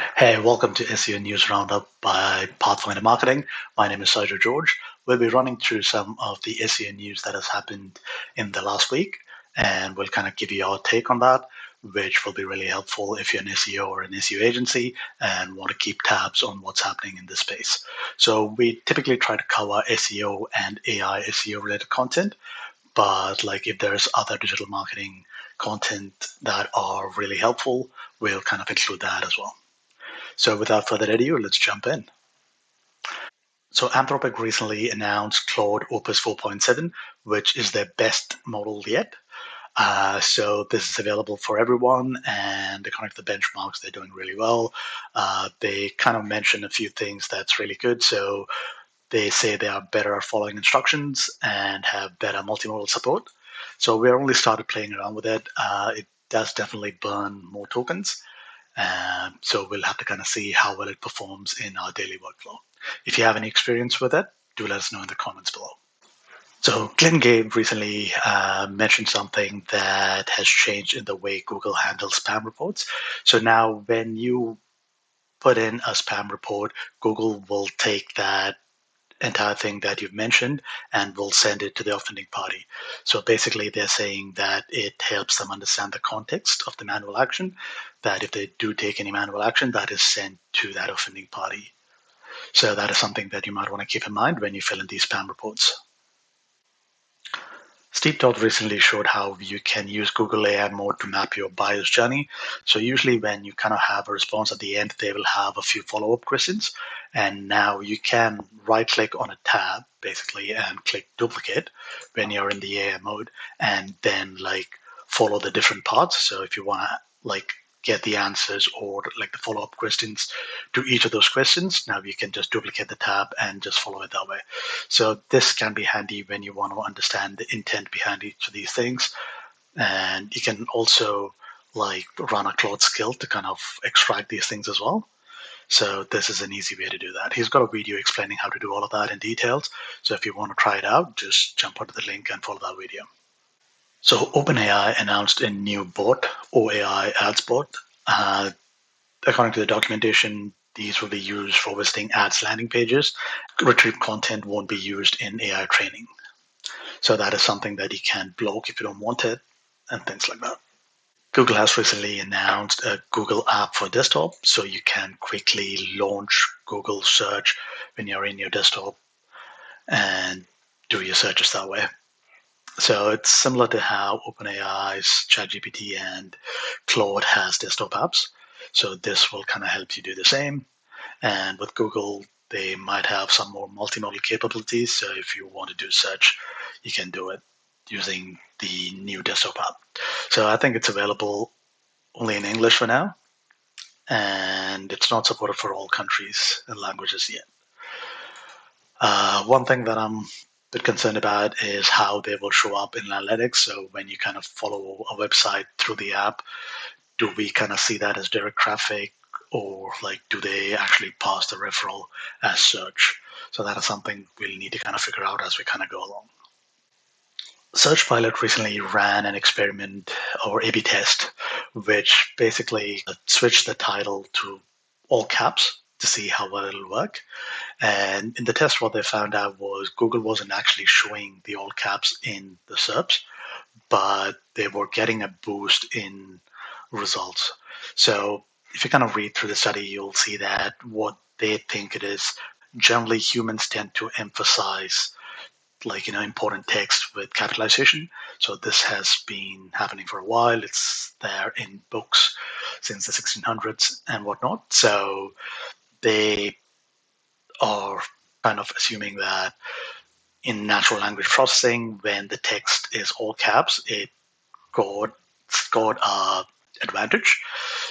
Hey, welcome to SEO News Roundup by Pathfinder Marketing. My name is Saijo George. We'll be running through some of the SEO news that has happened in the last week, and we'll kind of give you our take on that, which will be really helpful if you're an SEO or an SEO agency and want to keep tabs on what's happening in this space. So we typically try to cover SEO and AI SEO related content, but like if there's other digital marketing content that are really helpful, we'll kind of include that as well. So without further ado, let's jump in. So Anthropic recently announced Claude Opus 4.7, which is their best model yet. So this is available for everyone, and according to the benchmarks, they're doing really well. They kind of mention a few things that's really good. So they say they are better at following instructions and have better multimodal support. So we only started playing around with it. It does definitely burn more tokens. So we'll have to kind of see how well it performs in our daily workflow. If you have any experience with it, do let us know in the comments below. So Glenn Gabe recently mentioned something that has changed in the way Google handles spam reports. So now when you put in a spam report, Google will take that entire thing that you've mentioned and will send it to the offending party. So basically, they're saying that it helps them understand the context of the manual action, that if they do take any manual action, that is sent to that offending party. So that is something that you might want to keep in mind when you fill in these spam reports. Steve Todd recently showed how you can use Google AI mode to map your buyer's journey. So usually when you kind of have a response at the end, they will have a few follow-up questions. And now you can right-click on a tab, basically, and click duplicate when you're in the AI mode, and then like follow the different parts. So if you want to like get the answers or like the follow-up questions to each of those questions, now you can just duplicate the tab and just follow it that way. So this can be handy when you want to understand the intent behind each of these things. And you can also like run a Claude skill to kind of extract these things as well. So this is an easy way to do that. He's got a video explaining how to do all of that in details. So if you want to try it out, just jump onto the link and follow that video. So OpenAI announced a new bot, OAI Ads Bot. Uh, According to the documentation, these will be used for visiting ads landing pages. Retrieved content won't be used in AI training. So that is something that you can block if you don't want it and things like that. Google has recently announced a Google app for desktop, so you can quickly launch Google search when you're in your desktop and do your searches that way. So it's similar to how OpenAI's ChatGPT and Claude has desktop apps. So this will kind of help you do the same. And with Google, they might have some more multimodal capabilities. So if you want to do search, you can do it using the new desktop app. So I think it's available only in English for now, and it's not supported for all countries and languages yet. One thing that I'm a bit concerned about is how they will show up in analytics. So when you kind of follow a website through the app, do we kind of see that as direct traffic, or like do they actually pass the referral as search? So that is something we'll need to kind of figure out as we kind of go along. Search Pilot recently ran an experiment or A/B test, which basically switched the title to all caps to see how well it'll work. And in the test, what they found out was Google wasn't actually showing the all caps in the SERPs, but they were getting a boost in results. So if you kind of read through the study, you'll see that what they think it is, generally humans tend to emphasize like important text with capitalization. So this has been happening for a while. It's there in books since the 1600s and whatnot. So they are kind of assuming that in natural language processing, when the text is all caps, it got a advantage.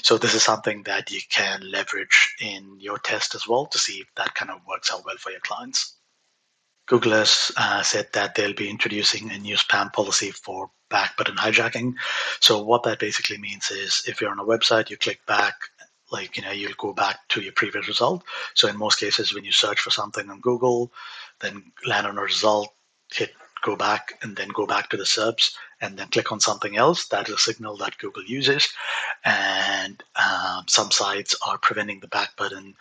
So this is something that you can leverage in your test as well to see if that kind of works out well for your clients. Google has said that they'll be introducing a new spam policy for back button hijacking. So what that basically means is if you're on a website, you click back, like you'll go back to your previous result. So in most cases, when you search for something on Google, then land on a result, hit go back, and then go back to the SERPs, and then click on something else, that is a signal that Google uses. And some sites are preventing the back button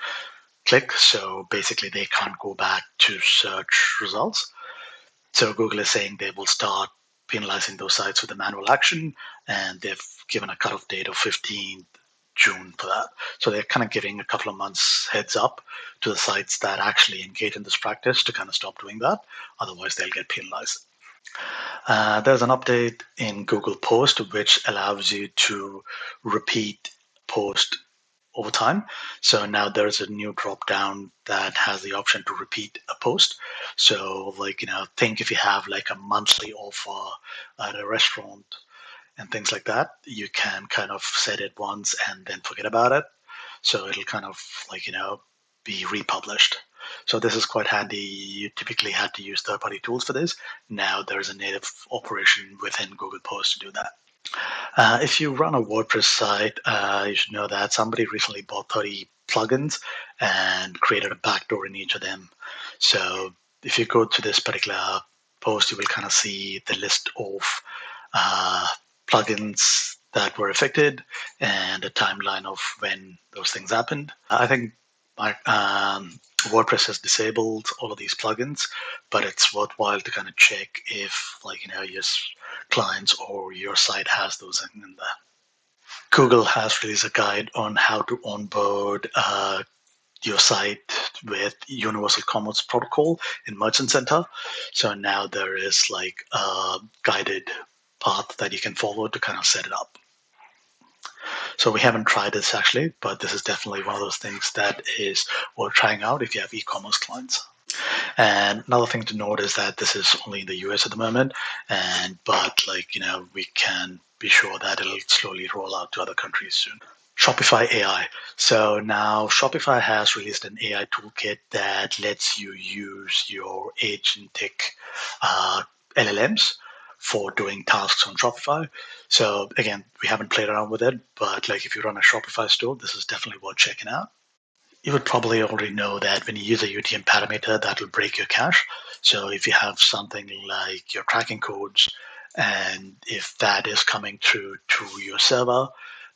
click, so basically they can't go back to search results. So Google is saying they will start penalizing those sites with a manual action, and they've given a cutoff date of 15th June for that. So they're kind of giving a couple of months heads up to the sites that actually engage in this practice to kind of stop doing that. Otherwise, they'll get penalized. There's an update in Google Post which allows you to repeat post over time. So now there's a new drop down that has the option to repeat a post. So like, think if you have like a monthly offer at a restaurant and things like that, you can kind of set it once and then forget about it. So it'll kind of like, be republished. So this is quite handy. You typically had to use third-party tools for this. Now there's a native operation within Google Post to do that. If you run a WordPress site, you should know that somebody recently bought 30 plugins and created a backdoor in each of them. So if you go to this particular post, you will kind of see the list of uh, plugins that were affected and a timeline of when those things happened. I think WordPress has disabled all of these plugins, but it's worthwhile to kind of check if, like, your clients or your site has those in there. Google has released a guide on how to onboard your site with Universal Commerce Protocol in Merchant Center. So now there is like a guided path that you can follow to kind of set it up. So we haven't tried this actually, but this is definitely one of those things that is worth trying out if you have e-commerce clients. And another thing to note is that this is only in the US at the moment, but we can be sure that it'll slowly roll out to other countries soon. Shopify AI. So now Shopify has released an AI toolkit that lets you use your agentic uh, LLMs for doing tasks on Shopify. So again, we haven't played around with it, but like if you run a Shopify store, this is definitely worth checking out. You would probably already know that when you use a UTM parameter, that will break your cache. So if you have something like your tracking codes, and if that is coming through to your server,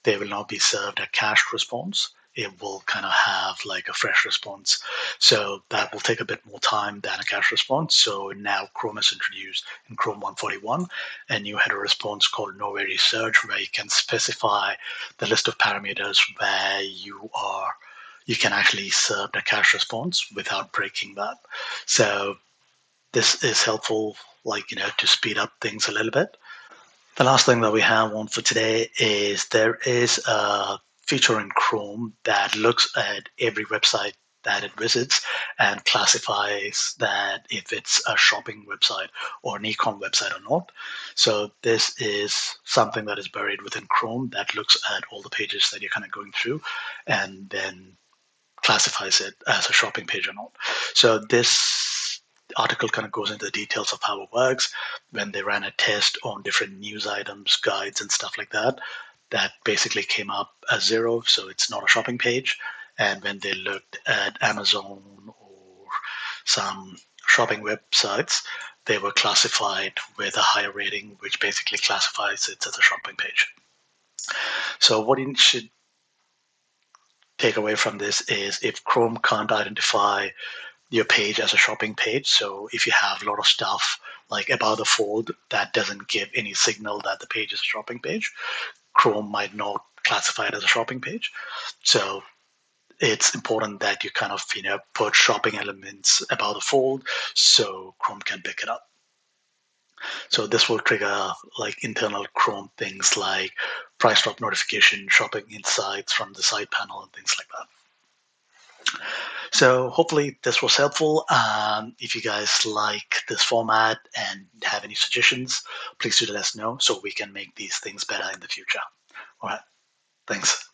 they will not be served a cached response. It will kind of have like a fresh response. So that will take a bit more time than a cache response. So now Chrome has introduced in Chrome 141 a new header response called no query search, where you can specify the list of parameters where you can actually serve the cache response without breaking that. So this is helpful, to speed up things a little bit. The last thing that we have on for today is there is a feature in Chrome that looks at every website that it visits and classifies that if it's a shopping website or an ecom website or not. So this is something that is buried within Chrome that looks at all the pages that you're kind of going through and then classifies it as a shopping page or not. So this article kind of goes into the details of how it works. When they ran a test on different news items, guides, and stuff like that, that basically came up as 0, so it's not a shopping page. And when they looked at Amazon or some shopping websites, they were classified with a higher rating, which basically classifies it as a shopping page. So what you should take away from this is if Chrome can't identify your page as a shopping page, so if you have a lot of stuff like about the fold that doesn't give any signal that the page is a shopping page, Chrome might not classify it as a shopping page. So it's important that you kind of put shopping elements about the fold so Chrome can pick it up. So this will trigger like internal Chrome things like price drop notification, shopping insights from the side panel, and things like that. So hopefully this was helpful. If you guys like this format and have any suggestions, please do let us know so we can make these things better in the future. All right. Thanks.